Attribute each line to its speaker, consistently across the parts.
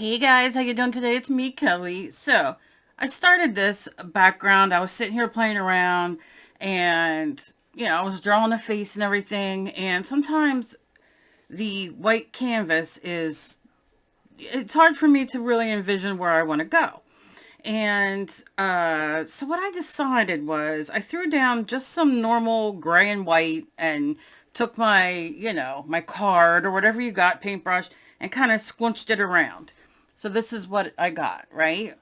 Speaker 1: Hey guys, how you doing today? It's me, Kelly. So, I started this background. I was sitting here playing around and, I was drawing a face and everything. And sometimes the white canvas it's hard for me to really envision where I want to go. And so what I decided was I threw down just some normal gray and white and took my, my card or whatever you got, paintbrush, and kind of squinched it around. So this is what I got, right?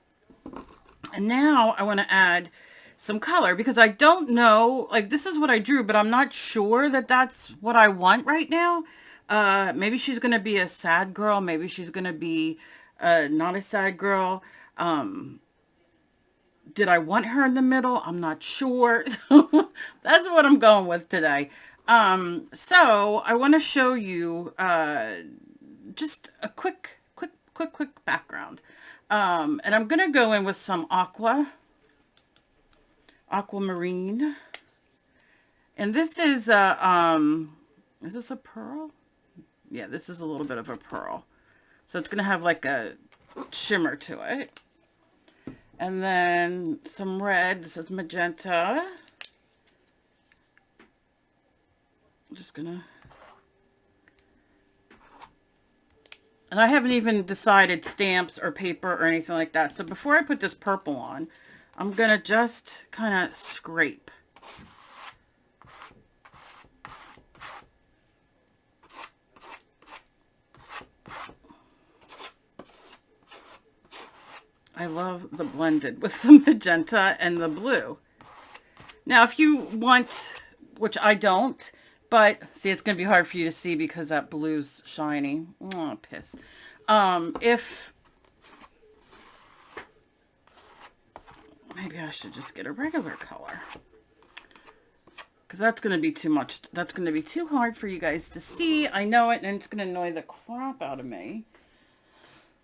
Speaker 1: And now I want to add some color because I don't know, like this is what I drew, but I'm not sure that that's what I want right now. Maybe she's going to be a sad girl. Maybe she's going to be not a sad girl. Did I want her in the middle? I'm not sure. So that's what I'm going with today. So I want to show you just a quick background. And I'm going to go in with some aquamarine. And this is this a pearl? Yeah, this is a little bit of a pearl. So it's going to have like a shimmer to it. And then some red. This is magenta. I'm just gonna... And I haven't even decided stamps or paper or anything like that. So before I put this purple on, I'm gonna just kind of scrape. I love the blended with the magenta and the blue. Now, if you want, which I don't, but see, it's going to be hard for you to see because that blue's shiny. Oh, piss. If maybe I should just get a regular color because that's going to be too much. That's going to be too hard for you guys to see. I know it, and it's going to annoy the crap out of me.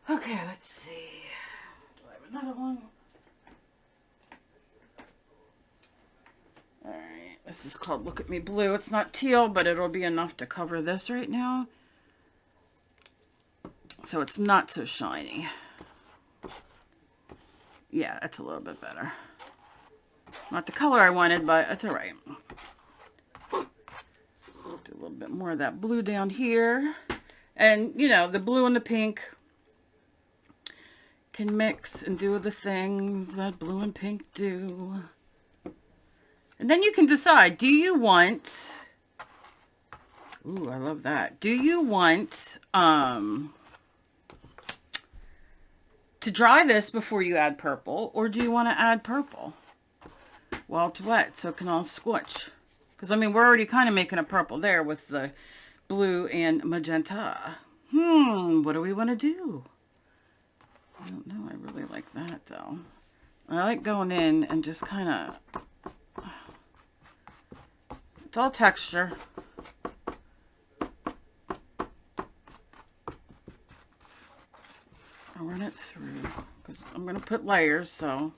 Speaker 1: Okay, let's see. Another one. All right, this is called Look at Me Blue. It's not teal, but it'll be enough to cover this right now. So it's not so shiny. Yeah, that's a little bit better. Not the color I wanted, but it's all right. Do a little bit more of that blue down here. And, the blue and the pink can mix and do the things that blue and pink do. And then you can decide, do you want, ooh, I love that. Do you want to dry this before you add purple, or do you want to add purple while it's wet so it can all squelch? Because, I mean, we're already kind of making a purple there with the blue and magenta. What do we want to do? I don't know. I really like that, though. I like going in and just kind of... It's all texture. I'll run it through because I'm going to put layers, so...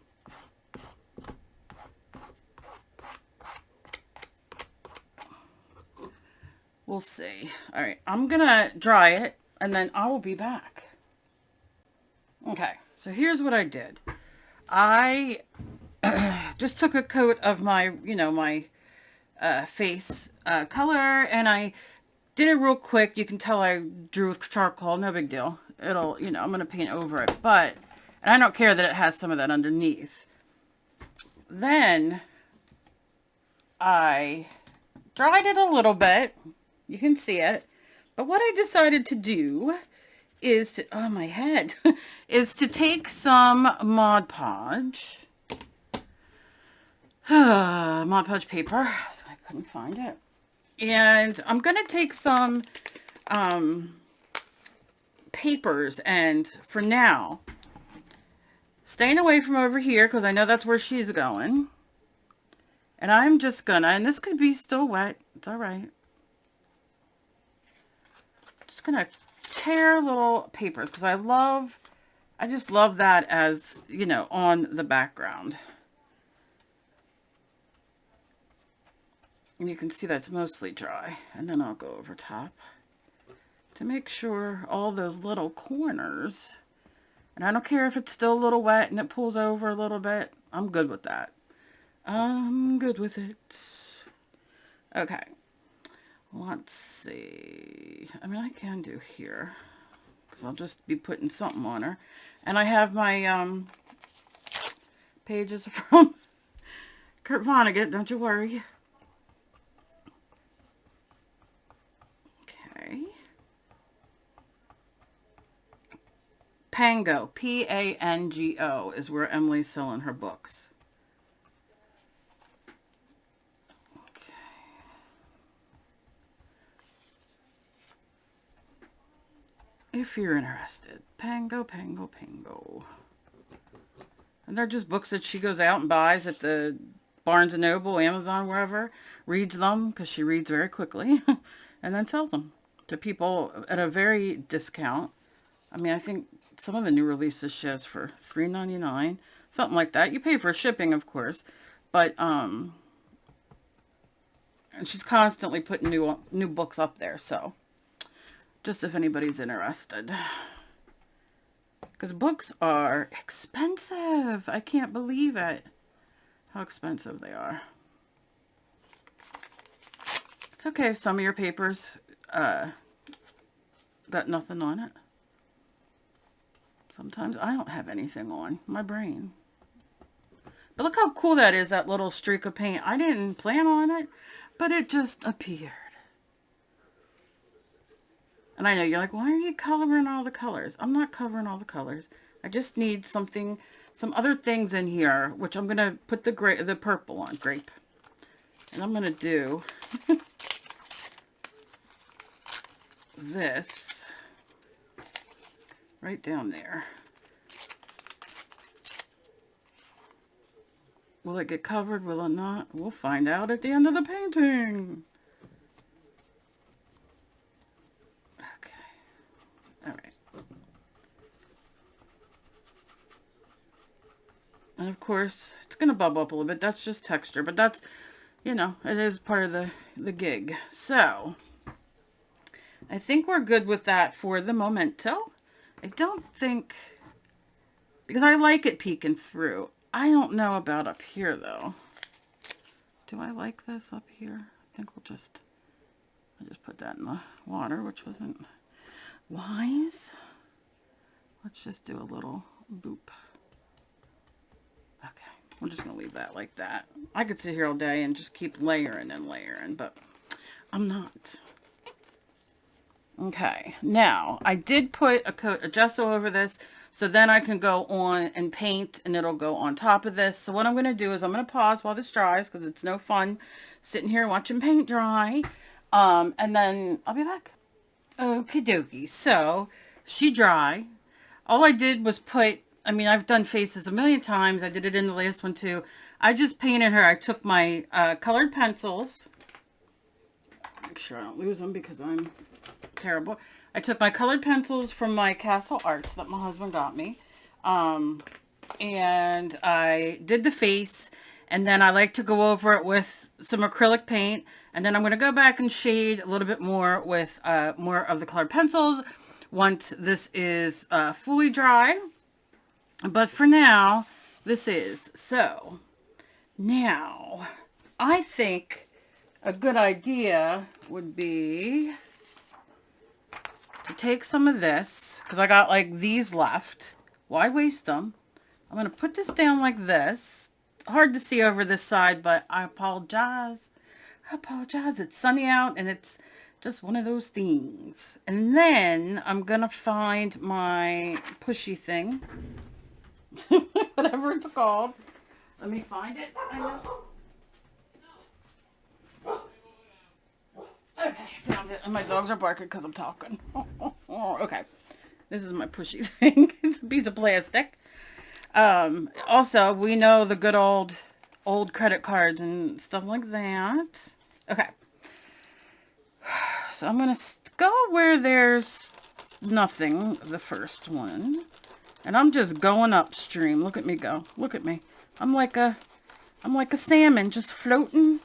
Speaker 1: We'll see. All right. I'm going to dry it, and then I will be back. Okay, so here's what I did. I just took a coat of my, my face color, and I did it real quick. You can tell I drew with charcoal, no big deal. It'll, I'm going to paint over it, and I don't care that it has some of that underneath. Then I dried it a little bit. You can see it. But what I decided to do is to, oh, my head, is to take some Mod Podge. Mod Podge paper. So I couldn't find it. And I'm going to take some papers, and for now, staying away from over here because I know that's where she's going. And I'm just gonna, and this could be still wet. It's all right. Just gonna tear little papers because I just love that as, on the background. And you can see that's mostly dry. And then I'll go over top to make sure all those little corners And I don't care if it's still a little wet and it pulls over a little bit. I'm good with that. I'm good with it. Okay. Let's see. I mean, I can do here, because I'll just be putting something on her. And I have my pages from Kurt Vonnegut, don't you worry. Okay. Pango, P-A-N-G-O, is where Emily's selling her books. Okay. If you're interested, Pango, Pango, Pango. And they're just books that she goes out and buys at the Barnes & Noble, Amazon, wherever, reads them, because she reads very quickly, and then sells them to people at a very discount. I mean, I think some of the new releases she has for $3.99, something like that. You pay for shipping, of course, but and she's constantly putting new books up there, so just if anybody's interested. Because books are expensive. I can't believe it. How expensive they are. It's okay if some of your papers got nothing on it. Sometimes I don't have anything on my brain. But look how cool that is, that little streak of paint. I didn't plan on it, but it just appeared. And I know you're like, why are you coloring all the colors? I'm not covering all the colors. I just need something, some other things in here, which I'm going to put the purple on, grape. And I'm going to do this right down there. Will it get covered? Will it not? We'll find out at the end of the painting. And of course, it's going to bubble up a little bit. That's just texture. But that's, you know, it is part of the gig. So, I think we're good with that for the momento. I don't think, because I like it peeking through. I don't know about up here, though. Do I like this up here? I think I just put that in the water, which wasn't wise. Let's just do a little boop. Okay, I'm just going to leave that like that. I could sit here all day and just keep layering and layering, but I'm not. Okay, now I did put a coat of gesso over this, so then I can go on and paint and it'll go on top of this. So what I'm going to do is I'm going to pause while this dries, because it's no fun sitting here watching paint dry. And then I'll be back. Okie dokie. So she dry. All I did was put, I mean, I've done faces a million times. I did it in the last one too. I just painted her. I took my colored pencils. Make sure I don't lose them because I'm terrible. I took my colored pencils from my Castle Arts that my husband got me. And I did the face. And then I like to go over it with some acrylic paint. And then I'm going to go back and shade a little bit more with more of the colored pencils once this is fully dry. But for now, this is. So, now, I think a good idea would be to take some of this, because I got like these left. Why waste them? I'm going to put this down like this. Hard to see over this side, but I apologize. I apologize. It's sunny out and it's just one of those things. And then I'm going to find my pushy thing. Whatever it's called. Let me find it. I know. Okay, found it. And my dogs are barking because I'm talking. Okay. This is my pushy thing. It's a piece of plastic. Also, we know the good old credit cards and stuff like that. Okay. So I'm going to go where there's nothing, the first one. And I'm just going upstream. Look at me go. Look at me. I'm like a salmon just floating,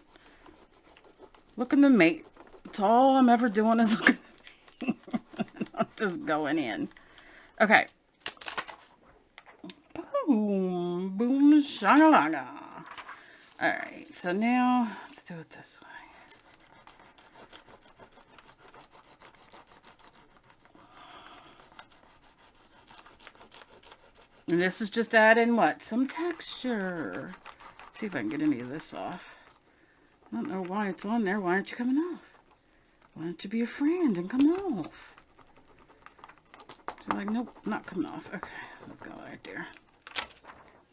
Speaker 1: looking to mate. That's all I'm ever doing is looking. I'm just going in. Okay. Shangalanga. Alright, so now let's do it this way. And this is just adding what? Some texture. Let's see if I can get any of this off. I don't know why it's on there. Why aren't you coming off? Why don't you be a friend and come off? She's like, nope, not coming off. Okay, let's go right there.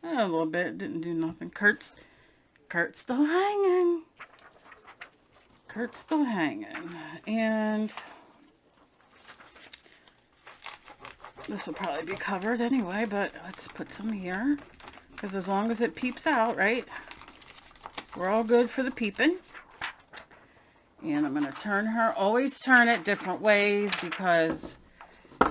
Speaker 1: A little bit, didn't do nothing. Kurt's still hanging. Kurt's still hanging. And this will probably be covered anyway, but let's put some here. Because as long as it peeps out, right? We're all good for the peeping. And I'm going to turn her. Always turn it different ways because,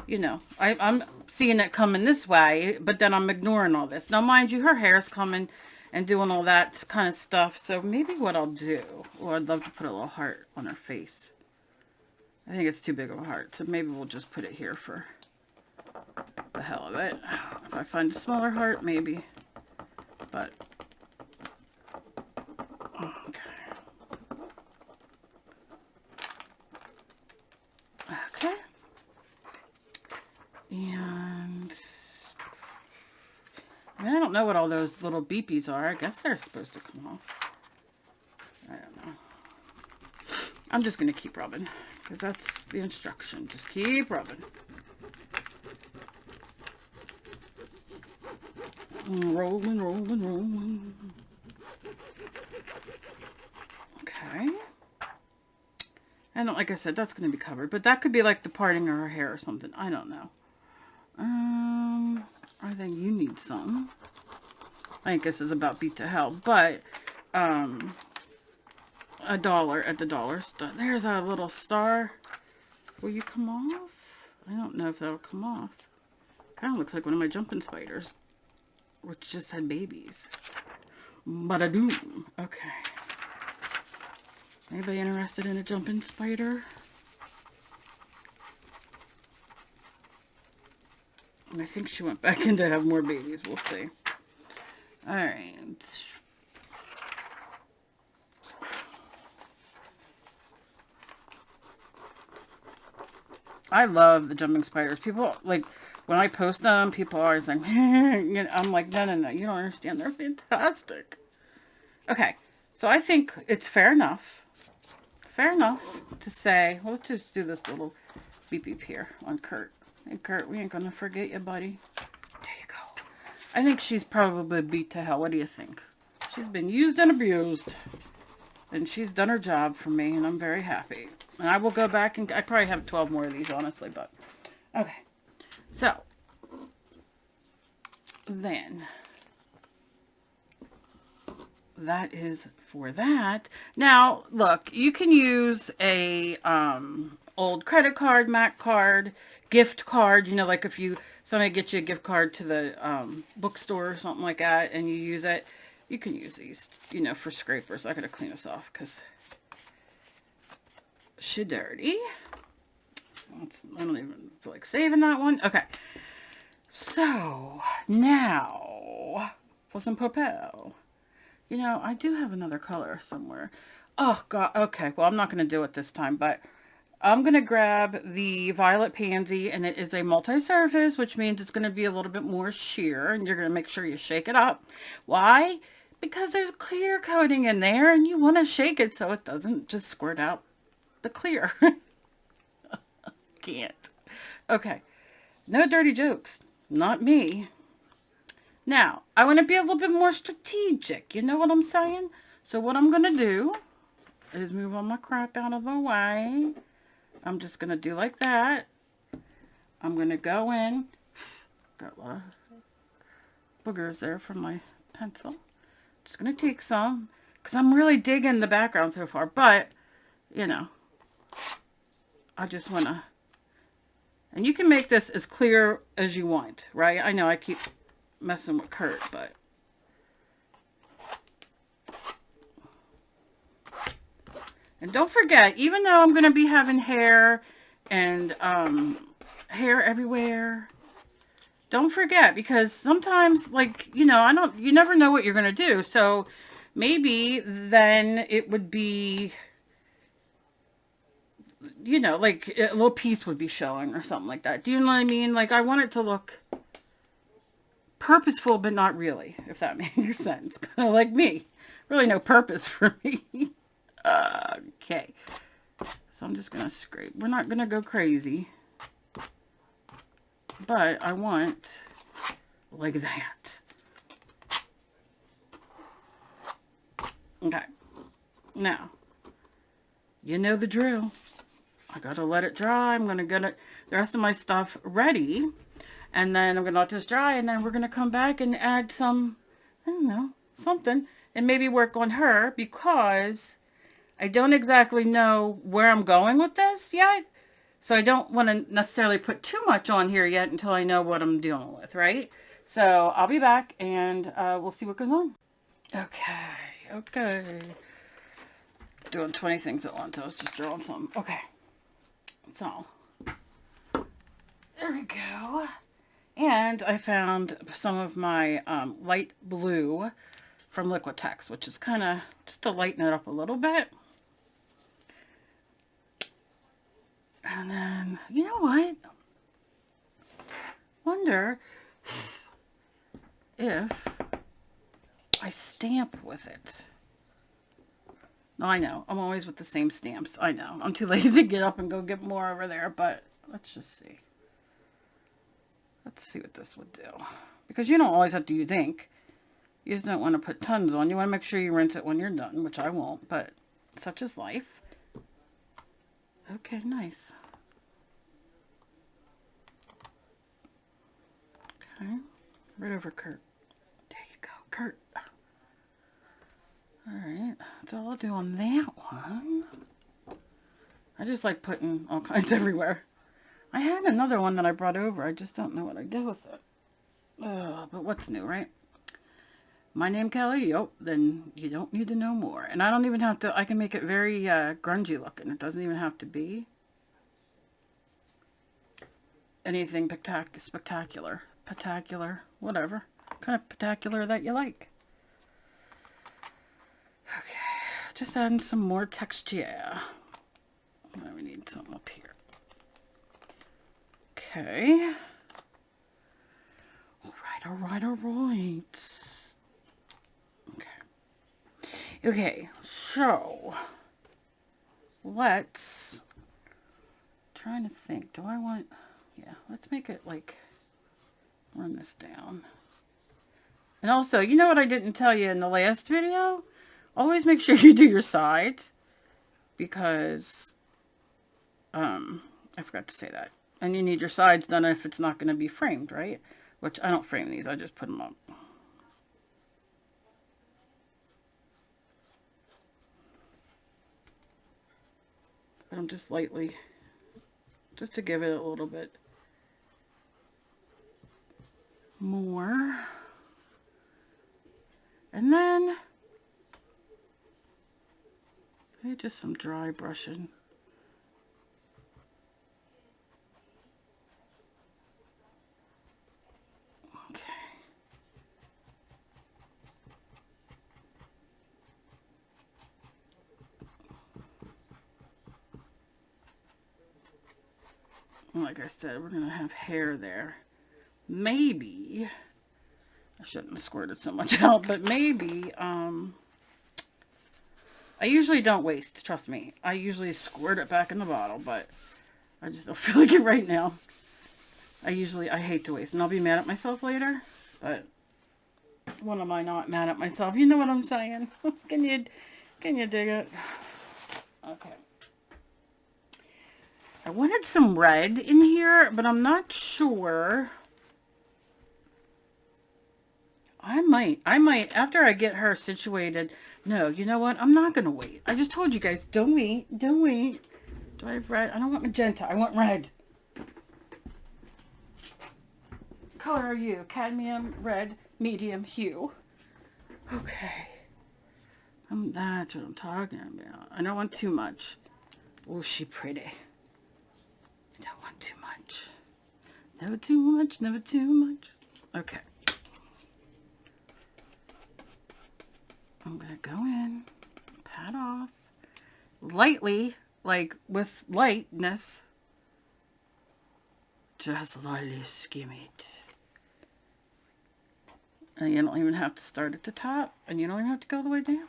Speaker 1: you know, I'm seeing it coming this way, but then I'm ignoring all this. Now, mind you, her hair's coming and doing all that kind of stuff. So maybe what I'll do, or I'd love to put a little heart on her face. I think it's too big of a heart, so maybe we'll just put it here for the hell of it. If I find a smaller heart, maybe. But okay. Okay. And I mean, I don't know what all those little beepies are. I guess they're supposed to come off. I don't know. I'm just going to keep rubbing because that's the instruction. Just keep rubbing. Rolling, rolling, rolling. Okay. And like I said, that's going to be covered. But that could be like the parting of her hair or something. I don't know. I think you need some. I think this is about beat to hell. But, $1 at the dollar store. There's a little star. Will you come off? I don't know if that'll come off. Kind of looks like one of my jumping spiders, which just had babies. Bada-doom. Okay. Anybody interested in a jumping spider? I think she went back in to have more babies. We'll see. Alright. I love the jumping spiders. People, like, when I post them, people are always like, I'm like, no, no, no, you don't understand. They're fantastic. Okay, so I think it's fair enough to say, well, let's just do this little beep beep here on Kurt. Hey, Kurt, we ain't gonna forget you, buddy. There you go. I think she's probably beat to hell. What do you think? She's been used and abused, and she's done her job for me, and I'm very happy. And I will go back and I probably have 12 more of these, honestly, but okay. So then that is for that. Now, look, you can use a old credit card, MAC card, gift card. You know, like if somebody gets you a gift card to the bookstore or something like that, and you use it, you can use these, you know, for scrapers. I gotta clean this off because she dirty. I don't even feel like saving that one. Okay. So now for some papel. You know, I do have another color somewhere. Oh, God. Okay. Well, I'm not going to do it this time, but I'm going to grab the Violet Pansy, and it is a multi-surface, which means it's going to be a little bit more sheer, and you're going to make sure you shake it up. Why? Because there's clear coating in there, and you want to shake it so it doesn't just squirt out the clear. Can't. Okay. No dirty jokes. Not me. Now, I want to be a little bit more strategic. You know what I'm saying? So what I'm going to do is move all my crap out of the way. I'm just going to do like that. I'm going to go in. Got a lot of boogers there from my pencil. Just going to take some because I'm really digging the background so far. But, you know, I just want to. And you can make this as clear as you want, right? I know I keep messing with Kurt, but and don't forget, even though I'm going to be having hair and hair everywhere, Don't forget, because sometimes, like, you know, you never know what you're going to do. So maybe then it would be, you know, like a little piece would be showing or something like that. Do you know what I mean? Like, I want it to look purposeful, but not really, if that makes sense. Kind of like me. Really no purpose for me. Okay. So I'm just going to scrape. We're not going to go crazy. But I want like that. Okay. Now, you know the drill. I got to let it dry. I'm going to get it, the rest of my stuff ready. And then I'm going to let this dry. And then we're going to come back and add some, I don't know, something. And maybe work on her, because I don't exactly know where I'm going with this yet. So I don't want to necessarily put too much on here yet until I know what I'm dealing with, right? So I'll be back and we'll see what goes on. Okay. Doing 20 things at once. I was just drawing some. Okay. So, there we go. And I found some of my light blue from Liquitex, which is kind of just to lighten it up a little bit. And then, you know what? Wonder if I stamp with it. No, I know. I'm always with the same stamps. I know. I'm too lazy to get up and go get more over there, but let's just see. Let's see what this would do. Because you don't always have to use ink. You just don't want to put tons on. You want to make sure you rinse it when you're done, which I won't, but such is life. Okay, nice. Okay, right over Kurt. There you go, Kurt. Alright, that's all I'll do on that one. I just like putting all kinds everywhere. I had another one that I brought over. I just don't know what I did with it. But what's new, right? My name Kelly? Yep, then you don't need to know more. And I don't even have to, I can make it very grungy looking. It doesn't even have to be anything spectacular. Spectacular, whatever. Kind of spectacular that you like. Okay, just adding some more texture. Now we need some up here. Okay. Alright. Okay, so let's, trying to think, do I want, yeah, let's make it like, run this down. And also, you know what I didn't tell you in the last video? Always make sure you do your sides, because, I forgot to say that. And you need your sides done if it's not going to be framed, right? Which I don't frame these, I just put them up. But I'm just lightly, just to give it a little bit more. And then, maybe just some dry brushing. Okay. Like I said, we're going to have hair there. Maybe, I shouldn't have squirted so much out, but maybe, I usually don't waste, trust me. I usually squirt it back in the bottle, but I just don't feel like it right now. I hate to waste, and I'll be mad at myself later, but when am I not mad at myself? You know what I'm saying? Can you dig it? Okay. I wanted some red in here, but I'm not sure. I might, after I get her situated. No, you know what? I'm not going to wait. I just told you guys, don't wait. Do I have red? I don't want magenta. I want red. Color are you? Cadmium, red, medium hue. Okay. That's what I'm talking about. I don't want too much. Oh, she pretty. I don't want too much. Never too much, never too much. Okay. I'm going to go in, pat off, lightly, like with lightness. Just lightly skim it. And you don't even have to start at the top, and you don't even have to go all the way down.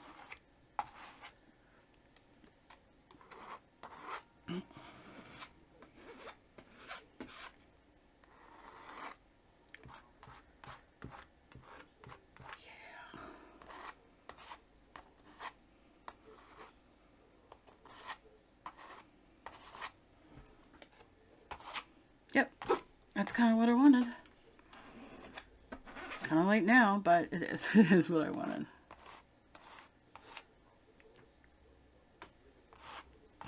Speaker 1: Yep, that's kind of what I wanted. Kind of late now, but it is what I wanted.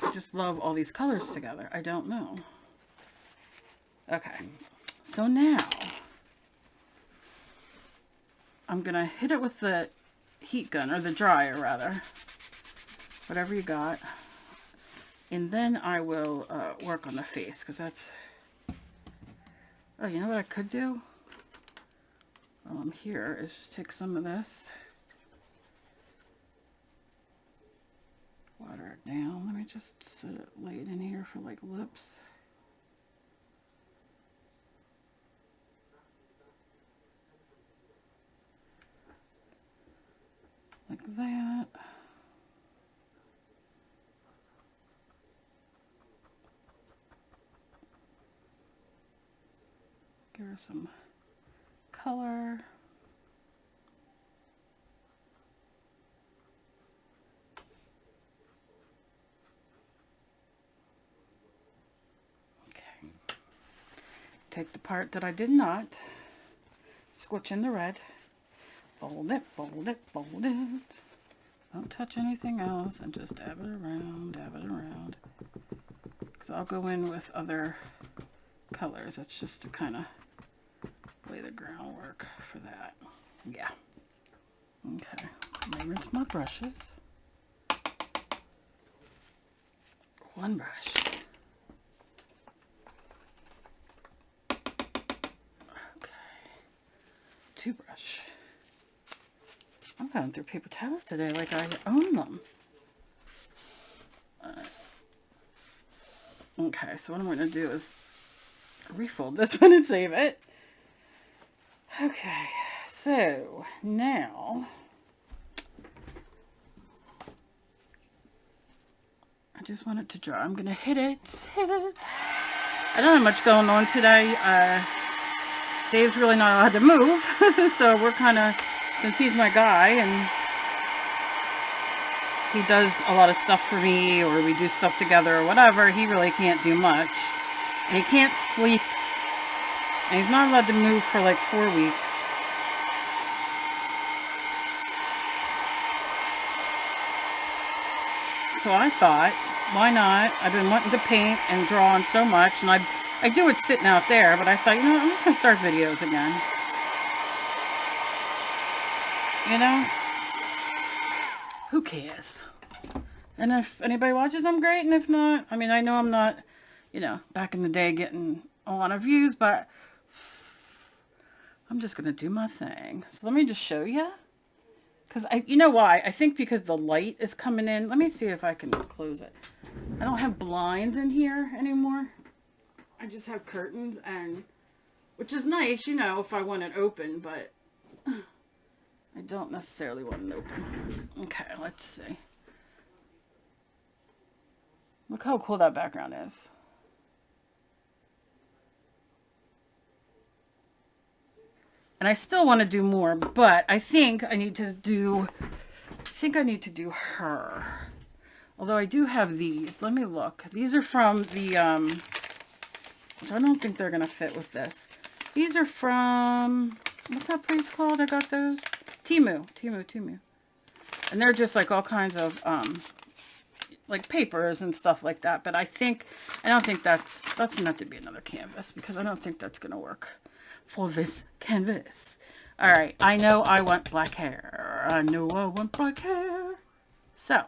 Speaker 1: I just love all these colors together. I don't know. Okay, so now I'm gonna hit it with the heat gun, or the dryer rather, whatever you got, and then I will work on the face, because that's, oh, you know what I could do while I'm here is just take some of this, water it down. Let me just set it, lay it in here for like lips. Like that. Give her some color. Okay. Take the part that I did not, squitch in the red, fold it, fold it, fold it. Don't touch anything else, and just dab it around, dab it around. Because I'll go in with other colors. That's just to kind of lay the groundwork for that. Yeah. Okay. Let me rinse my brushes. One brush. Okay. Two brush. I'm going through paper towels today like I own them. Okay, so what I'm going to do is refold this one and save it. Okay, so now I just want it to dry. I'm going to hit it, hit it. I don't have much going on today. Dave's really not allowed to move, so we're kind of, since he's my guy and he does a lot of stuff for me, or we do stuff together or whatever, he really can't do much. And he can't sleep. And he's not allowed to move for like 4 weeks. So I thought, why not? I've been wanting to paint and draw on so much, and I do it sitting out there, but I thought, you know what, I'm just going to start videos again. You know? Who cares? And if anybody watches them, great, and if not, I mean, I know I'm not, you know, back in the day getting a lot of views, but I'm just going to do my thing. So let me just show you. Because, you know why? I think because the light is coming in. Let me see if I can close it. I don't have blinds in here anymore. I just have curtains, and which is nice, you know, if I want it open, but I don't necessarily want it open. Okay, let's see. Look how cool that background is. And I still want to do more, but I think I need to do, her. Although I do have these. Let me look. These are from the, which I don't think they're going to fit with this. These are from, what's that place called? I got those. Temu. And they're just like all kinds of, like papers and stuff like that. But I don't think that's going to have to be another canvas, because I don't think that's going to work for this canvas. All right, I know I want black hair. I know I want black hair. So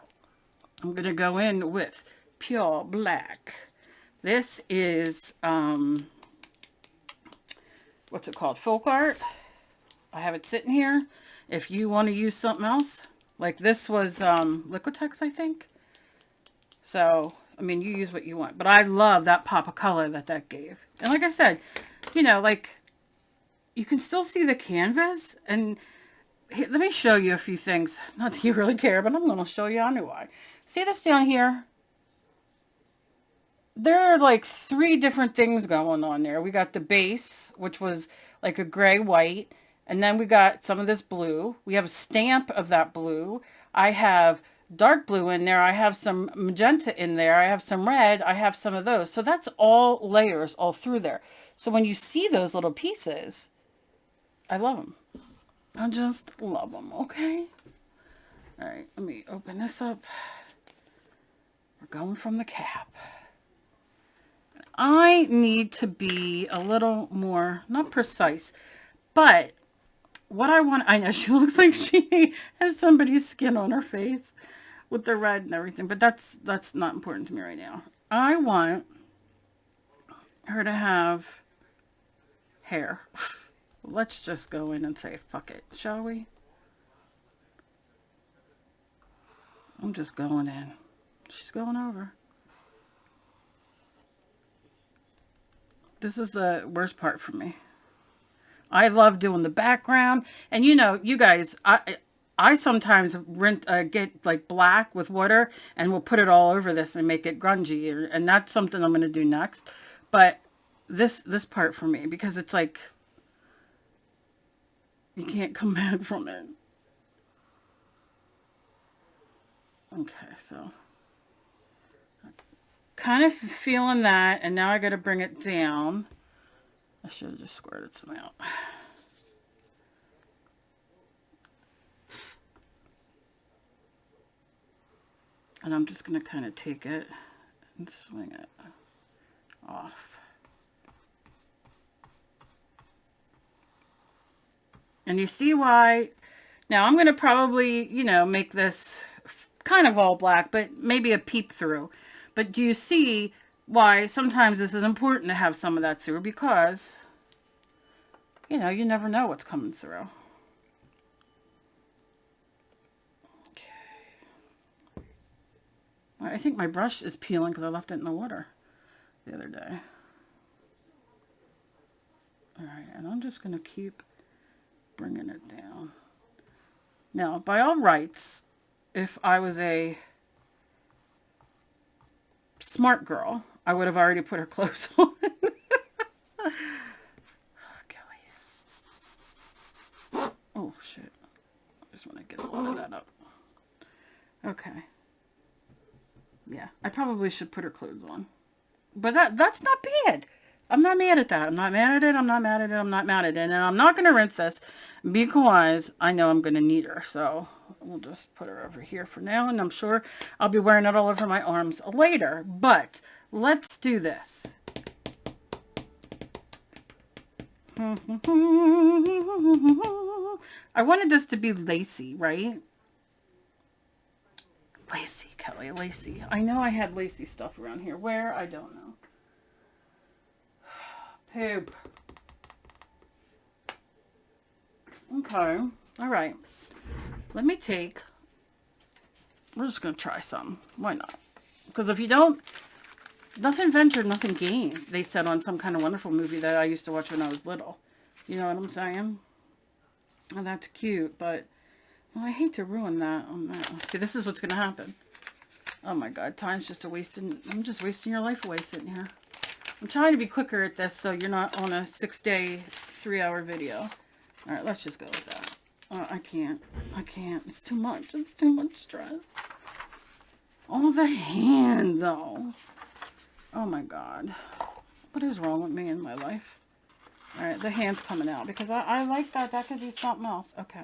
Speaker 1: I'm gonna go in with pure black. This is what's it called? Folk art. I have it sitting here. If you want to use something else, like this was Liquitex, I think. So, I mean, you use what you want. But I love that pop of color that that gave. And like I said, you know, like, you can still see the canvas. And let me show you a few things. Not that you really care, but I'm going to show you anyway. See this down here? There are like 3 different things going on there. We got the base, which was like a gray white. And then we got some of this blue. We have a stamp of that blue. I have dark blue in there. I have some magenta in there. I have some red. I have some of those. So that's all layers all through there. So when you see those little pieces, I love them. I just love them, okay? All right, let me open this up. We're going from the cap. I need to be a little more, not precise, but what I want, I know she looks like she has somebody's skin on her face with the red and everything, but that's not important to me right now. I want her to have hair. Let's just go in and say, fuck it, shall we? I'm just going in. She's going over. This is the worst part for me. I love doing the background. And you know, you guys, I sometimes get like black with water and we'll put it all over this and make it grungy. And that's something I'm going to do next. But this part for me, because it's like, you can't come back from it. Okay, so kind of feeling that, and now I got to bring it down. I should have just squirted some out. And I'm just going to kind of take it and swing it off. And you see why, now I'm going to probably, you know, make this kind of all black, but maybe a peep through. But do you see why sometimes this is important to have some of that through? Because, you know, you never know what's coming through. Okay. I think my brush is peeling because I left it in the water the other day. All right, and I'm just going to keep bringing it down. Now, by all rights, if I was a smart girl, I would have already put her clothes on. Oh, Kelly. Oh, shit. I just want to get a lot of that up. Okay. Yeah, I probably should put her clothes on. But that's not bad. I'm not mad at that. I'm not mad at it. I'm not mad at it. I'm not mad at it. And I'm not going to rinse this because I know I'm going to need her. So we'll just put her over here for now. And I'm sure I'll be wearing it all over my arms later. But let's do this. I wanted this to be lacy, right? Lacy, Kelly, lacy. I know I had lacy stuff around here. Where? I don't know. Poop. Okay. All right. Let me take, we're just going to try some. Why not? Because if you don't, nothing ventured, nothing gained. They said on some kind of wonderful movie that I used to watch when I was little. You know what I'm saying? Oh, that's cute, but well, I hate to ruin that on that. See, this is what's going to happen. Oh my God, time's just wasting. I'm just wasting your life away sitting here. I'm trying to be quicker at this so you're not on a 6-day, 3-hour video. All right, let's just go with that. I can't. It's too much. It's too much stress. Oh, the hand, though. Oh my God. What is wrong with me in my life? All right, the hand's coming out because I like that. That could be something else. Okay.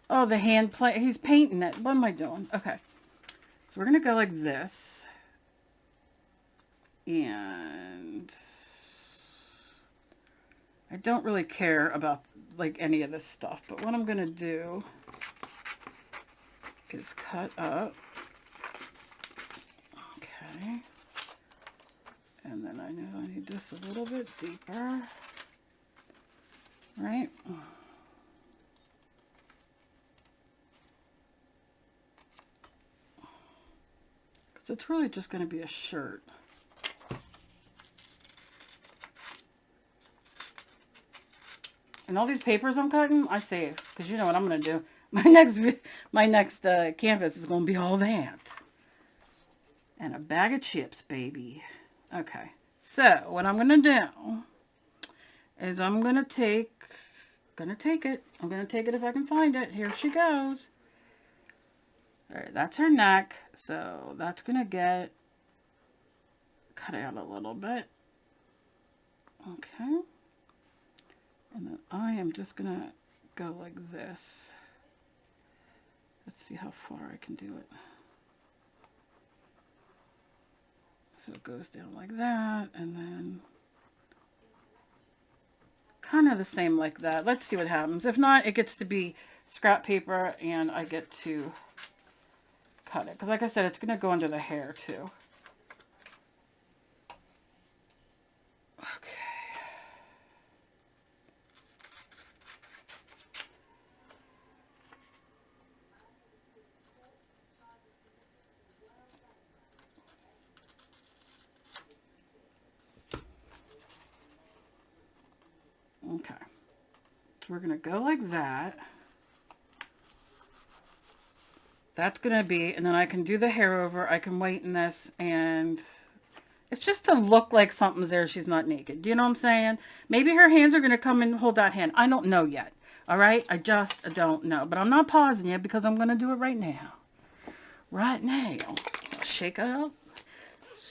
Speaker 1: Oh, the hand play. He's painting it. What am I doing? Okay. So we're going to go like this. And I don't really care about like any of this stuff, but what I'm going to do is cut up. Okay. And then I know I need this a little bit deeper. right? Because it's really just going to be a shirt. And all these papers I'm cutting, I save. Because you know what I'm going to do. My next canvas is going to be all that. And a bag of chips, baby. Okay. So, what I'm going to do is I'm going to take it. I'm going to take it if I can find it. Here she goes. All right, that's her neck. So, that's going to get cut out a little bit. Okay. And then I am just going to go like this. Let's see how far I can do it. So it goes down like that, and then kind of the same like that. Let's see what happens. If not, it gets to be scrap paper, and I get to cut it. Because like I said, it's going to go under the hair too. Okay. Okay. So we're going to go like that. That's going to be, and then I can do the hair over. I can whiten this, and it's just to look like something's there. She's not naked. Do you know what I'm saying? Maybe her hands are going to come and hold that hand. I don't know yet. All right? I just don't know. But I'm not pausing yet because I'm going to do it right now. Right now. Shake it up.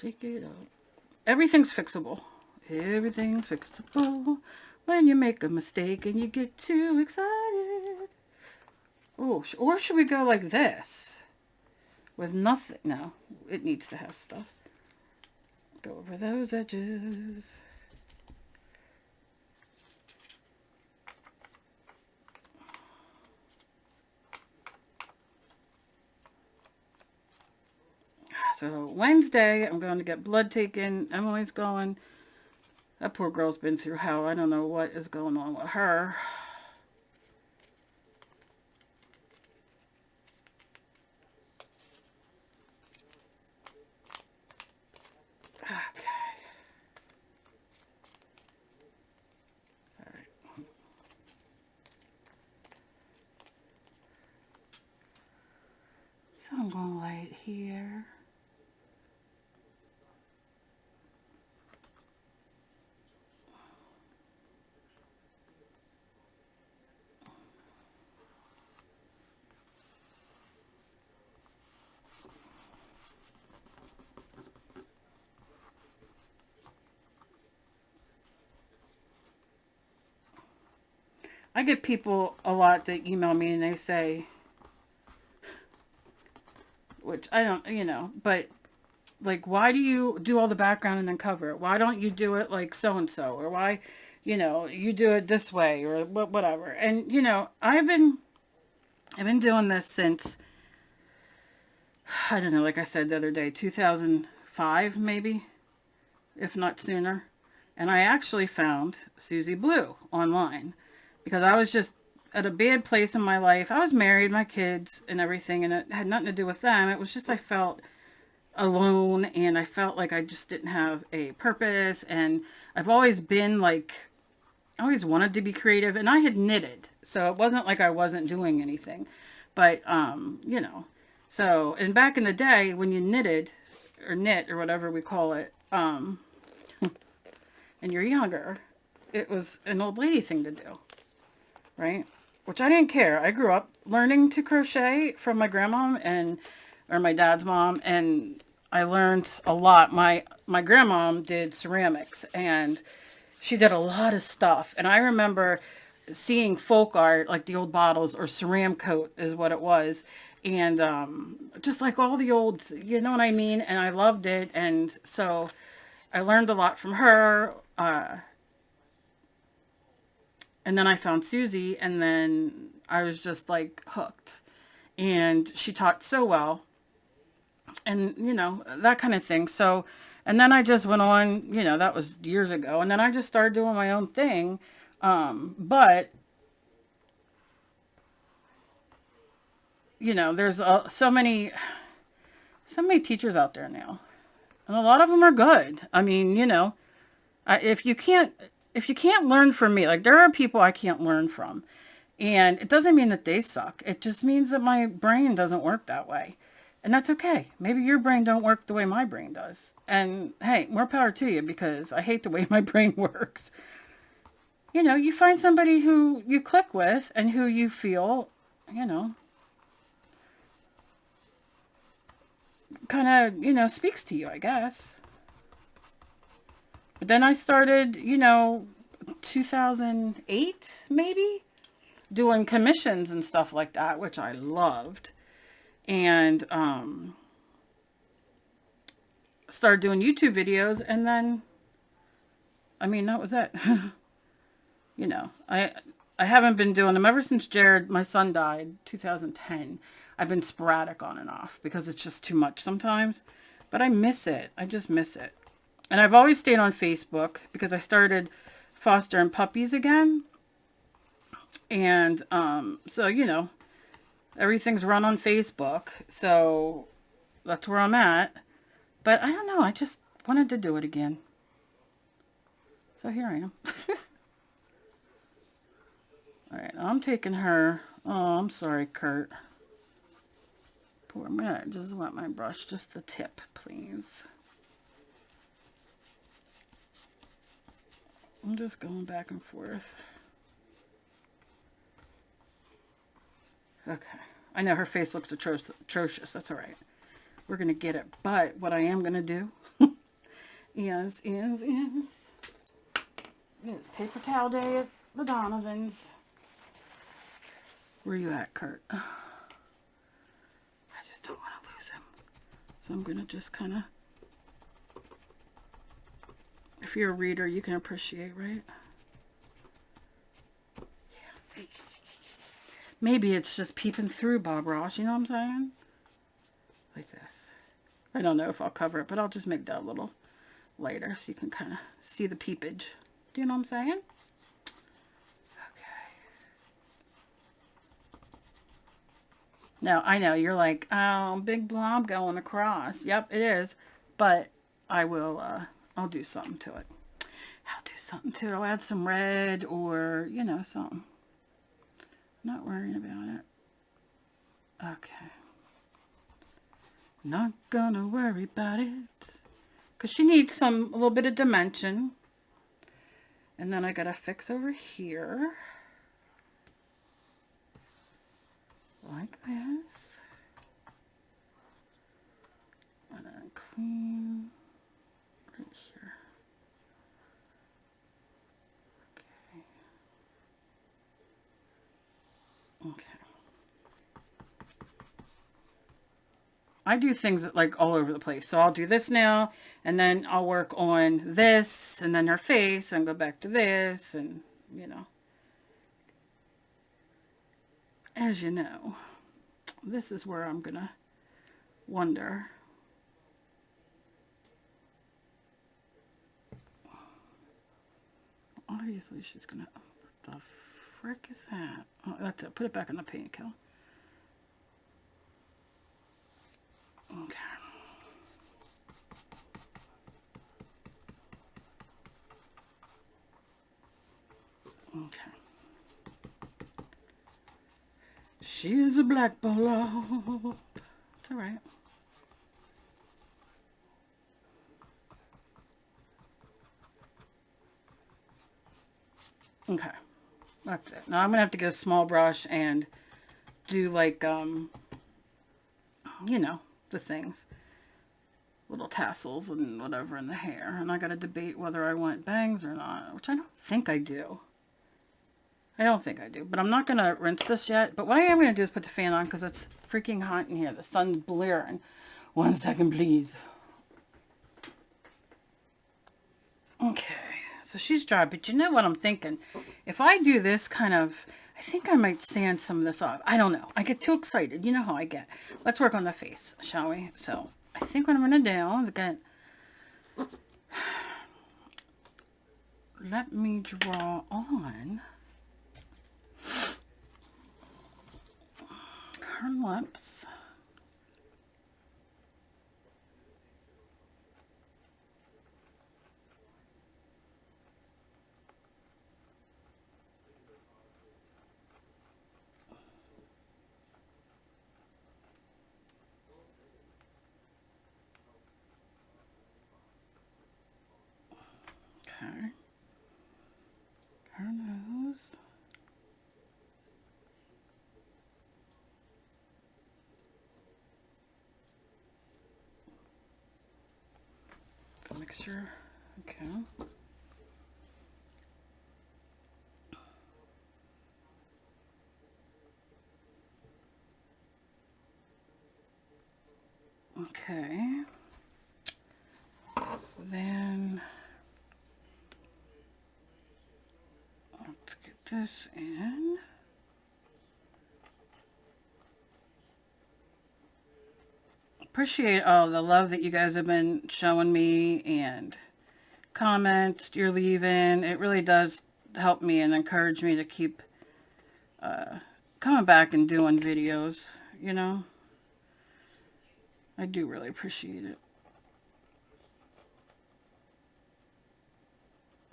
Speaker 1: Shake it up. Everything's fixable. Everything's fixable. When you make a mistake and you get too excited. Oh, or should we go like this? With nothing. No, it needs to have stuff. Go over those edges. So Wednesday, I'm going to get blood taken. Emily's going. That poor girl's been through hell. I don't know what is going on with her. Okay. All right. So I'm going to lay it here. I get people a lot that email me and they say, which I don't, you know, but like, why do you do all the background and then cover it? Why don't you do it like so-and-so? Or why, you know, you do it this way or whatever. And, you know, I've been doing this since, I don't know, like I said the other day, 2005 maybe, if not sooner. And I actually found Susie Blue online because I was just at a bad place in my life. I was married, my kids and everything, and it had nothing to do with them. It was just I felt alone, and I felt like I just didn't have a purpose. And I've always been like, I always wanted to be creative, and I had knitted, so it wasn't like I wasn't doing anything. But you know, so, and back in the day when you knitted or knit or whatever we call it, and you're younger, it was an old lady thing to do, right? Which I didn't care. I grew up learning to crochet from my grandma or my dad's mom, and I learned a lot. My grandma did ceramics, and she did a lot of stuff. And I remember seeing folk art, like the old bottles, or ceram coat is what it was. And just like all the old, you know what I mean? And I loved it. And so I learned a lot from her. And then I found Susie, and then I was just like hooked. And she taught so well. And, you know, that kind of thing. And then I just went on, you know, that was years ago. And then I just started doing my own thing. But, you know, there's so many teachers out there now. And a lot of them are good. I mean, you know, if you can't learn from me, like there are people I can't learn from. And it doesn't mean that they suck. It just means that my brain doesn't work that way. And that's okay. Maybe your brain don't work the way my brain does. And hey, more power to you, because I hate the way my brain works. You know, you find somebody who you click with and who you feel, you know, kind of, you know, speaks to you, I guess. But then I started, you know, 2008 maybe, doing commissions and stuff like that, which I loved. And started doing YouTube videos, and then, I mean, that was it. You know, I haven't been doing them ever since Jared, my son, died, 2010. I've been sporadic on and off because it's just too much sometimes. But I miss it. I just miss it. And I've always stayed on Facebook because I started fostering puppies again. And so, you know, everything's run on Facebook. So that's where I'm at. But I don't know. I just wanted to do it again. So here I am. All right, I'm taking her. Oh, I'm sorry, Kurt. Poor man. Just want my brush, just the tip, please. I'm just going back and forth. Okay. I know her face looks atrocious. That's all right. We're going to get it. But what I am going to do is paper towel day at the Donovans. Where you at, Kurt? I just don't want to lose him. So I'm going to just kind of... If you're a reader, you can appreciate, right? Yeah. Maybe it's just peeping through Bob Ross, you know what I'm saying? Like this. I don't know if I'll cover it, but I'll just make that a little lighter so you can kind of see the peepage. Do you know what I'm saying? Now, I know you're like, oh, big blob going across. Yep, it is. But I will, I'll do something to it. I'll do something to it. I'll add some red or, you know, something. Not worrying about it. Okay. Not gonna worry about it. Because she needs a little bit of dimension. And then I gotta fix over here. Like this. And then clean right here. Okay. Okay. I do things like all over the place. So I'll do this now, and then I'll work on this, and then her face, and go back to this, and, you know. As you know, this is where I'm going to wonder. Obviously, she's going to... What the frick is that? Oh, that's it. Put it back in the paint, Kel. Okay. Okay. She is a black blob. It's all right. Okay. That's it. Now I'm going to have to get a small brush and do like, you know, the things. Little tassels and whatever in the hair. And I got to debate whether I want bangs or not, which I don't think I do. I don't think I do, but I'm not going to rinse this yet. But what I am going to do is put the fan on because it's freaking hot in here. The sun's blaring. 1 second, please. Okay, so she's dry, but you know what I'm thinking? If I do this kind of, I think I might sand some of this off. I don't know. I get too excited. You know how I get. Let's work on the face, shall we? So I think what I'm going to do is get let me draw on her lips. Okay. Her nose. Make sure. Okay. Okay. Then let's get this in. Appreciate all the love that you guys have been showing me and comments you're leaving. It really does help me and encourage me to keep coming back and doing videos, you know. I do really appreciate it.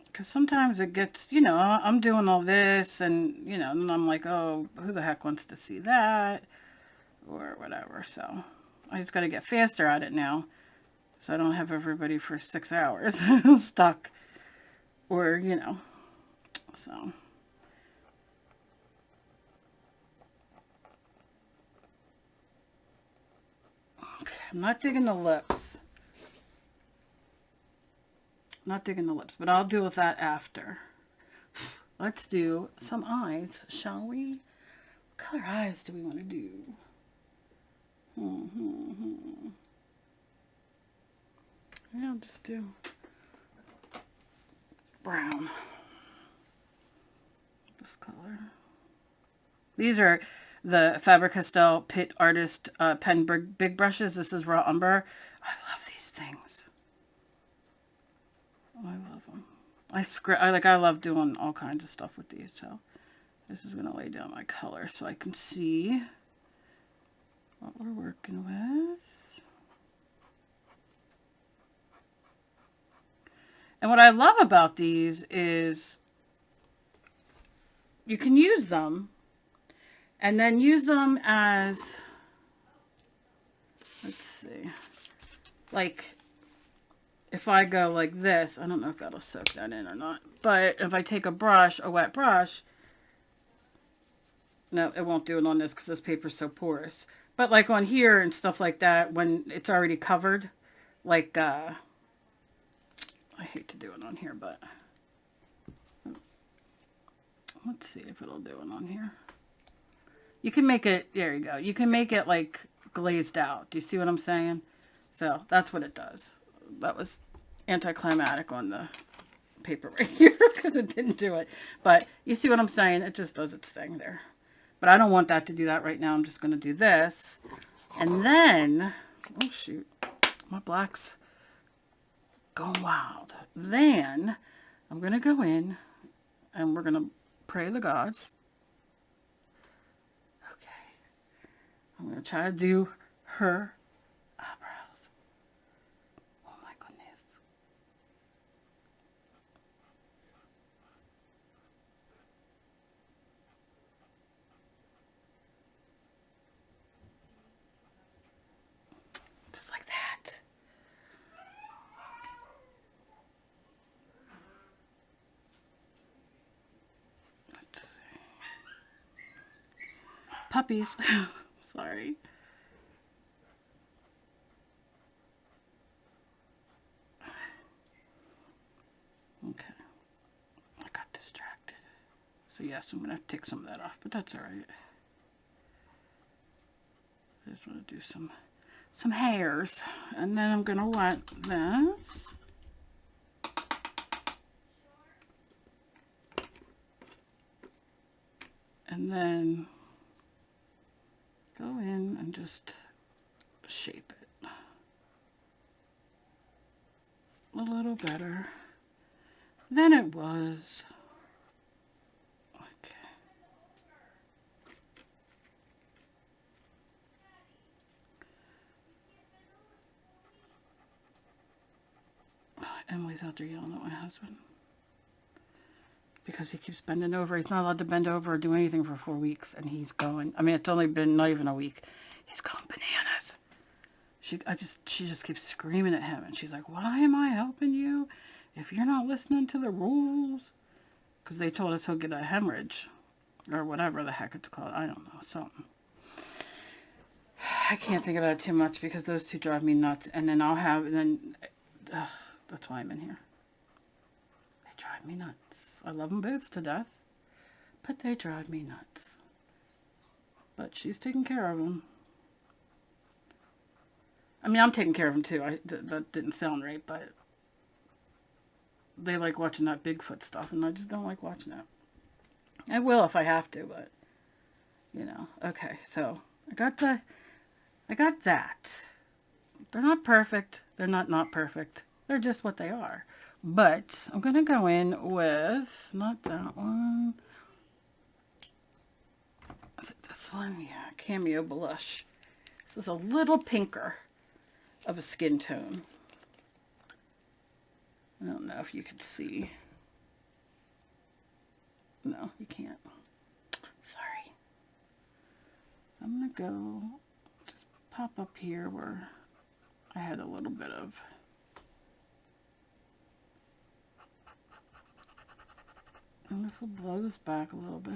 Speaker 1: Because sometimes it gets, you know, I'm doing all this and, you know, and I'm like, oh, who the heck wants to see that? Or whatever. So I just got to get faster at it now. So I don't have everybody for 6 hours stuck. Or, you know, so. Okay, I'm not digging the lips. Not digging the lips, but I'll deal with that after. Let's do some eyes, shall we? What color eyes do we want to do? Yeah, I'll just do brown. This color. These are the Faber-Castell Pit Artist Pen Big Brushes. This is Raw Umber. I love these things. Oh, I love them. I love doing all kinds of stuff with these. So this is going to lay down my color so I can see what we're working with. And what I love about these is you can use them and then use them as, let's see, like if I go like this, I don't know if that'll soak that in or not, but if I take a brush, a wet brush, no, it won't do it on this because this paper's so porous. But like on here and stuff like that, when it's already covered, like, I hate to do it on here, but let's see if it'll do it on here. You can make it, there you go. You can make it like glazed out. Do you see what I'm saying? So that's what it does. That was anticlimactic on the paper right here because it didn't do it. But you see what I'm saying? It just does its thing there. But I don't want that to do that right now. I'm just going to do this. And then, oh shoot, my black's going wild. Then I'm going to go in and we're going to pray the gods. Okay. I'm going to try to do her eyebrows. Oh my goodness. Just like that. Puppies. Sorry. Okay. I got distracted. So yes, I'm going to take some of that off, but that's all right. I just want to do some hairs. And then I'm going to wet this. And then go in and just shape it a little better. than it was. Okay. Emily's out there yelling at my husband because he keeps bending over. He's not allowed to bend over or do anything for 4 weeks, and he's going. I mean, it's only been not even a week. He's going bananas. She just keeps screaming at him, and she's like, "Why am I helping you if you're not listening to the rules?" Because they told us he'll get a hemorrhage or whatever the heck it's called. I don't know, something. I can't think about it too much because those two drive me nuts. And then that's why I'm in here. They drive me nuts. I love them both to death, but they drive me nuts. But she's taking care of them. I mean, I'm taking care of them too. That didn't sound right, but they like watching that Bigfoot stuff, and I just don't like watching it. I will if I have to, but you know. Okay, so I got that. They're not perfect. They're not perfect. They're just what they are. But I'm gonna go in with not that one. Is it this one? Yeah, Cameo Blush. This is a little pinker of a skin tone. I don't know if you can see. No, you can't. Sorry. So I'm going to go just pop up here where I had a little bit of and this will blow this back a little bit.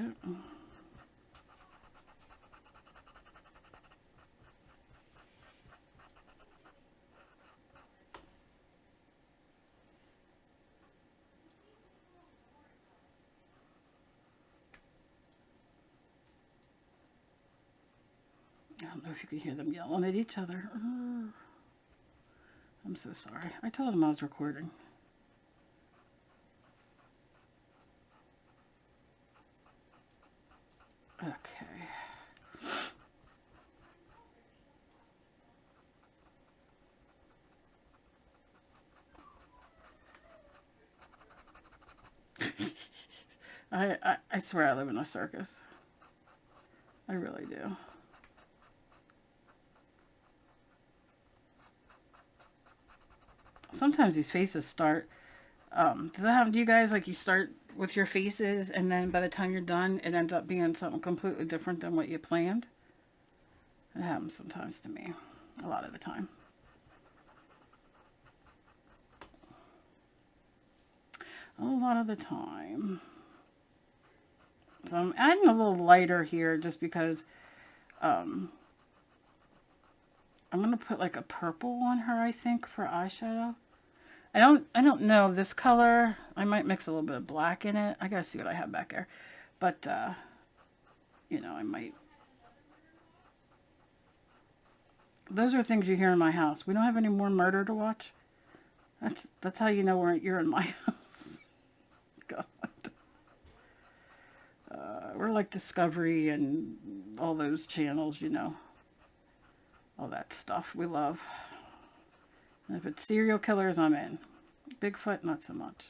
Speaker 1: I don't know if you can hear them yelling at each other. I'm so sorry. I told them I was recording. Okay. I swear I live in a circus. I really do. Sometimes these faces start, does that happen to you guys? Like you start with your faces and then by the time you're done, it ends up being something completely different than what you planned? It happens sometimes to me, a lot of the time. A lot of the time. So I'm adding a little lighter here just because I'm going to put like a purple on her, I think, for eyeshadow. I don't know this color. I might mix a little bit of black in it. I gotta see what I have back there. But, you know, I might. Those are things you hear in my house. We don't have any more murder to watch. That's how you know you're in my house. God. We're like Discovery and all those channels, you know. All that stuff we love. And if it's serial killers, I'm in. Bigfoot, not so much.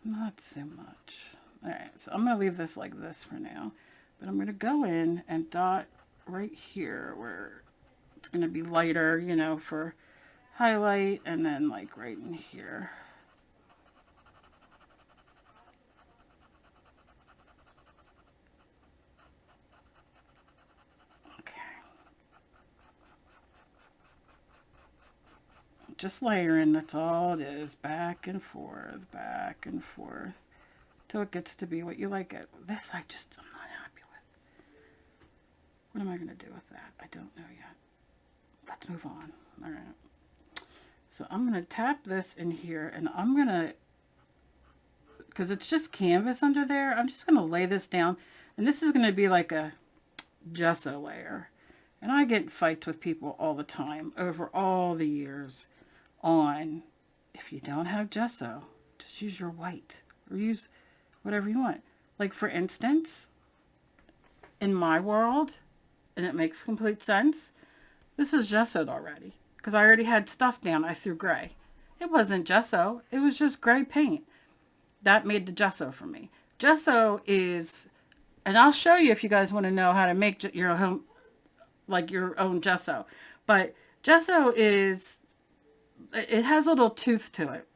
Speaker 1: Not so much. Alright, so I'm going to leave this like this for now. But I'm going to go in and dot right here where it's going to be lighter, you know, for highlight. And then like right in here. Just layering, that's all it is. Back and forth, till it gets to be what you like it. This I'm not happy with. What am I going to do with that? I don't know yet. Let's move on. All right. So I'm going to tap this in here, and I'm going to, because it's just canvas under there, I'm just going to lay this down. And this is going to be like a gesso layer. And I get in fights with people all the time over all the years on, if you don't have gesso, just use your white or use whatever you want. Like for instance, in my world, and it makes complete sense, this is gessoed already because I already had stuff down. I threw gray. It wasn't gesso. It was just gray paint. That made the gesso for me. Gesso is, and I'll show you if you guys want to know how to make your home, like your own gesso. But gesso is, it has a little tooth to it.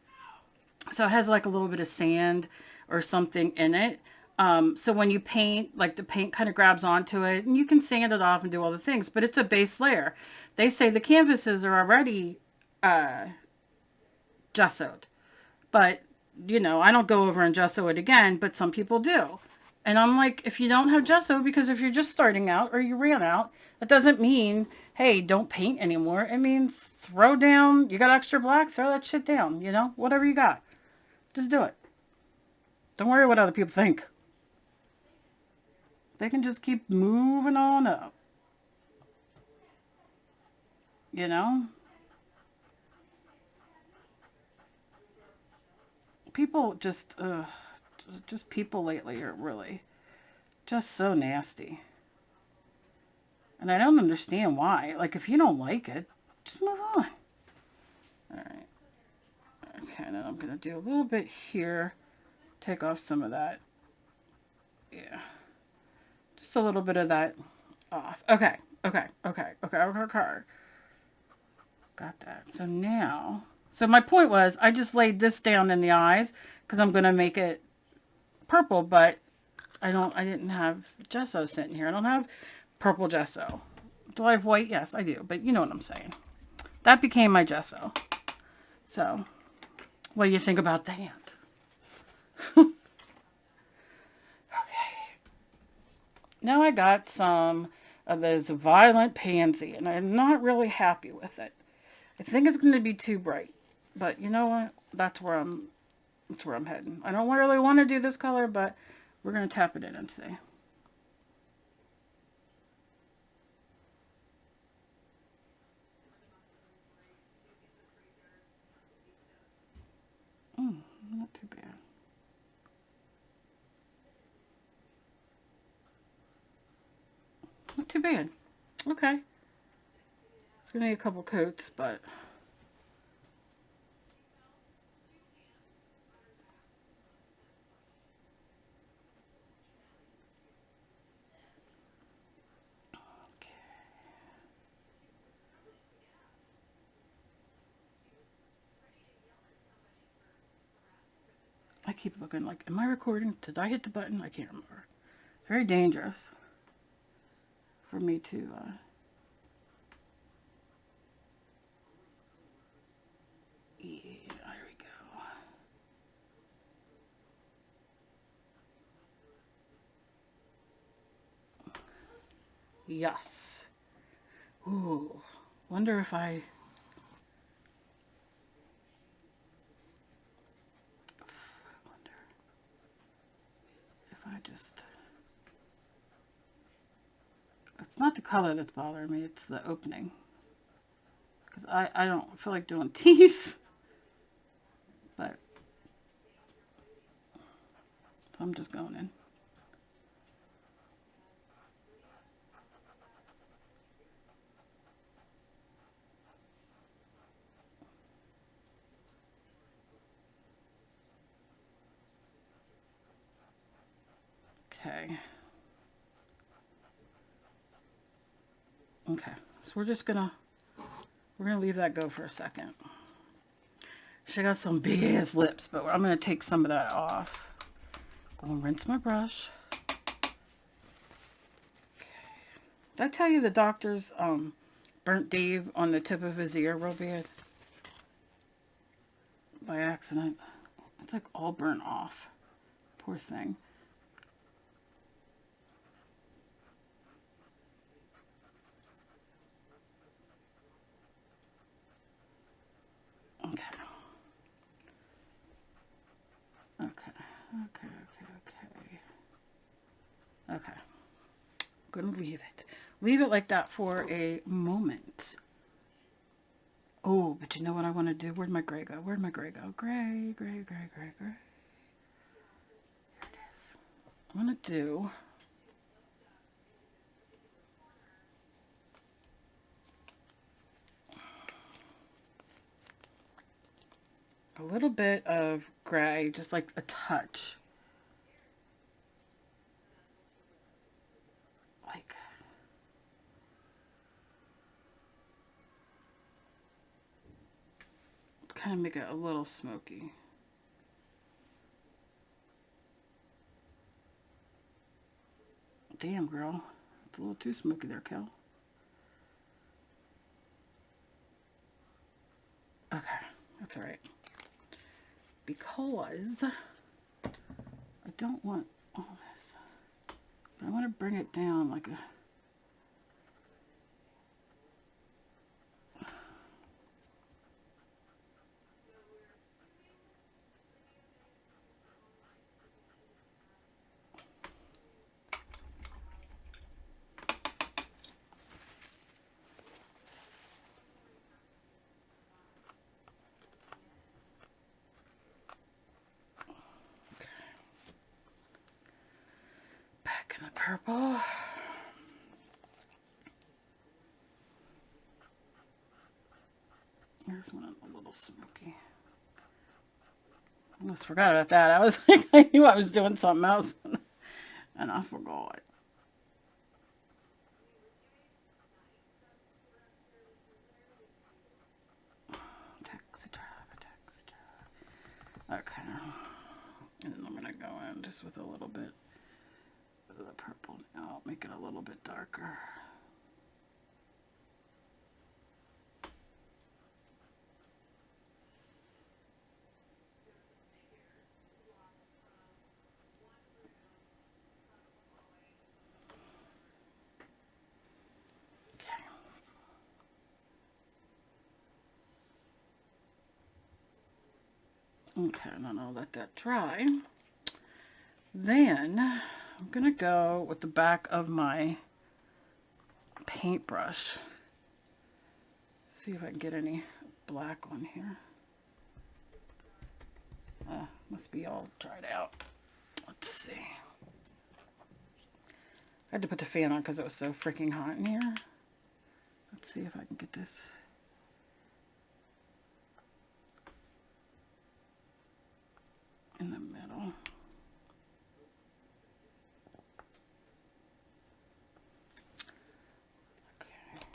Speaker 1: So it has like a little bit of sand or something in it. So when you paint, like the paint kind of grabs onto it, and you can sand it off and do all the things, but it's a base layer. They say the canvases are already gessoed, but you know, I don't go over and gesso it again, but some people do. And I'm like, if you don't have gesso, because if you're just starting out or you ran out, that doesn't mean, hey, don't paint anymore. It means throw down, you got extra black, throw that shit down, you know, whatever you got. Just do it. Don't worry what other people think. They can just keep moving on up. You know? People just people lately are really just so nasty. And I don't understand why. Like, if you don't like it, just move on. Alright. Okay, now I'm going to do a little bit here. Take off some of that. Yeah. Just a little bit of that off. Okay. Got that. So now, so my point was, I just laid this down in the eyes because I'm going to make it purple, but I didn't have gesso sitting here. I don't have purple gesso. Do I have white? Yes, I do. But you know what I'm saying. That became my gesso. So, what do you think about that? Okay. Now I got some of this Violent Pansy, and I'm not really happy with it. I think it's going to be too bright. But you know what? That's where I'm heading. I don't really want to do this color, but we're going to tap it in and see. Not too bad. Not too bad. Okay. It's going to need a couple coats, but... I keep looking like, am I recording? Did I hit the button? I can't remember. Very dangerous for me to, yeah, there we go. Yes. Ooh, wonder if I just, it's not the color that's bothering me, it's the opening. Because I don't feel like doing teeth. But I'm just going in. Okay. Okay, so we're gonna leave that go for a second. She got some big ass lips, but I'm gonna take some of that off. Go and rinse my brush. Okay. Did I tell you the doctor's burnt Dave on the tip of his ear real bad? By accident. It's like all burnt off. Poor thing. Okay. Okay. I'm gonna leave it. Leave it like that for a moment. Oh, but you know what I want to do? Where'd my gray go? Where'd my gray go? Gray. Here it is. I'm gonna do... little bit of gray, just like a touch. Like, kind of make it a little smoky. Damn, girl. It's a little too smoky there, Kel. Okay, that's all right. Because I don't want all this. I want to bring it down like a... Back in the purple. Here's one a little smoky. I almost forgot about that. I was like, I knew I was doing something else and I forgot. Okay. And then I'm going to go in just with a little bit of the purple. I'll make it a little bit darker. Okay, and then I'll let that dry. Then I'm gonna go with the back of my paintbrush. See if I can get any black on here. Must be all dried out. Let's see. I had to put the fan on because it was so freaking hot in here. Let's see if I can get this. In the middle. Okay.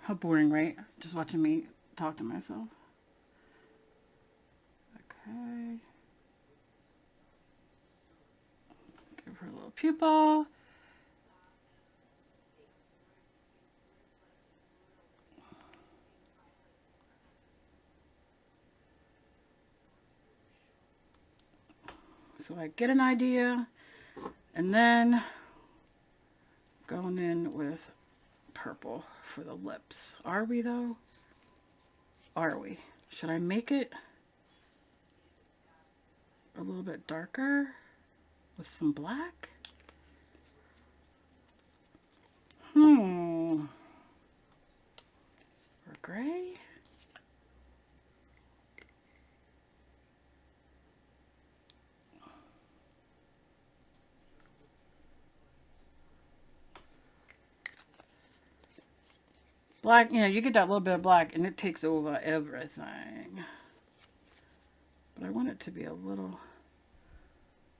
Speaker 1: How boring, right? Just watching me talk to myself. Okay. Give her a little pupil. So I get an idea, and then going in with purple for the lips. Are we though? Are we? Should I make it a little bit darker with some black? Or gray? Black, you know, you get that little bit of black and it takes over everything. But I want it to be a little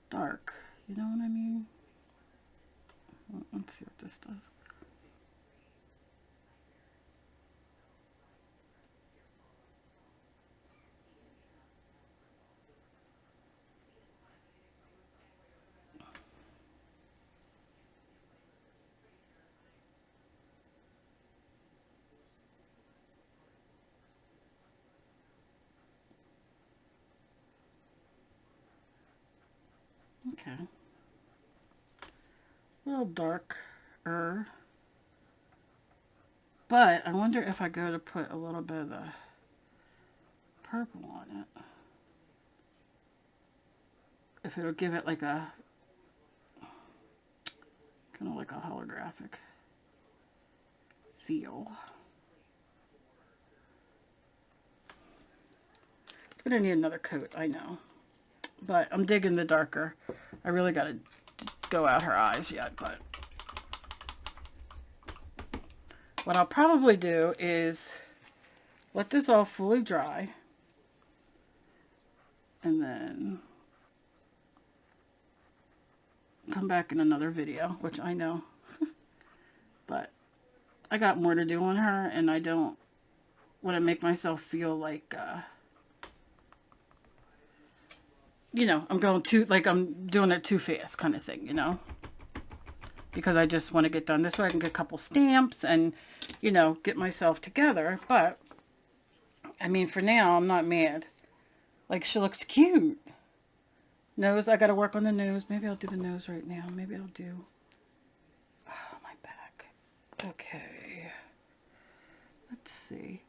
Speaker 1: dark. You know what I mean? Let's see what this does. Okay. A little darker. But I wonder if I go to put a little bit of the purple on it. If it'll give it like a, kind of like a holographic feel. It's going to need another coat, I know. But I'm digging the darker. I really got to go out her eyes yet, but what I'll probably do is let this all fully dry, and then come back in another video, which I know, but I got more to do on her, and I don't want to make myself feel like, you know, I'm going too, like I'm doing it too fast kind of thing, you know, because I just want to get done this way. I can get a couple stamps and, you know, get myself together. But I mean, for now, I'm not mad. Like, she looks cute. Nose, I got to work on the nose. Maybe I'll do the nose right now. Maybe I'll do, oh, my back. Okay. Let's see.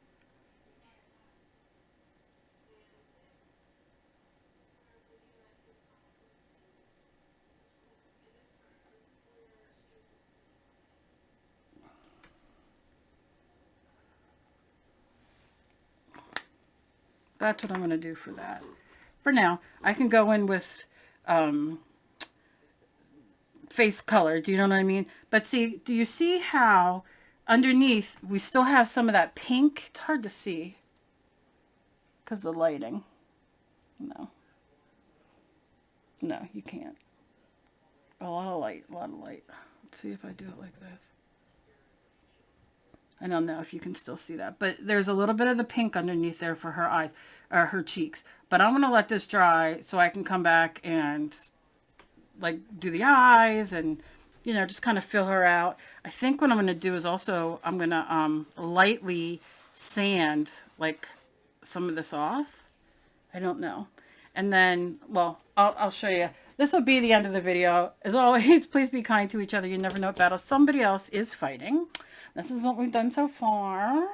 Speaker 1: That's what I'm going to do for that. For now, I can go in with face color. Do you know what I mean? But see, do you see how underneath we still have some of that pink? It's hard to see because of the lighting. No. No, you can't. A lot of light, a lot of light. Let's see if I do it like this. I don't know if you can still see that, but there's a little bit of the pink underneath there for her eyes, or her cheeks. But I'm going to let this dry so I can come back and like do the eyes and, you know, just kind of fill her out. I think what I'm going to do is also, I'm going to lightly sand like some of this off. I don't know. And then, well, I'll show you. This will be the end of the video. As always, please be kind to each other. You never know what battle somebody else is fighting. This is what we've done so far.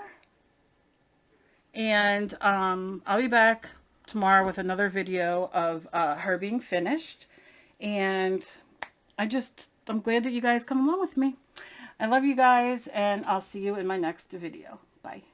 Speaker 1: And I'll be back tomorrow with another video of her being finished. And I'm glad that you guys come along with me. I love you guys, and I'll see you in my next video. Bye.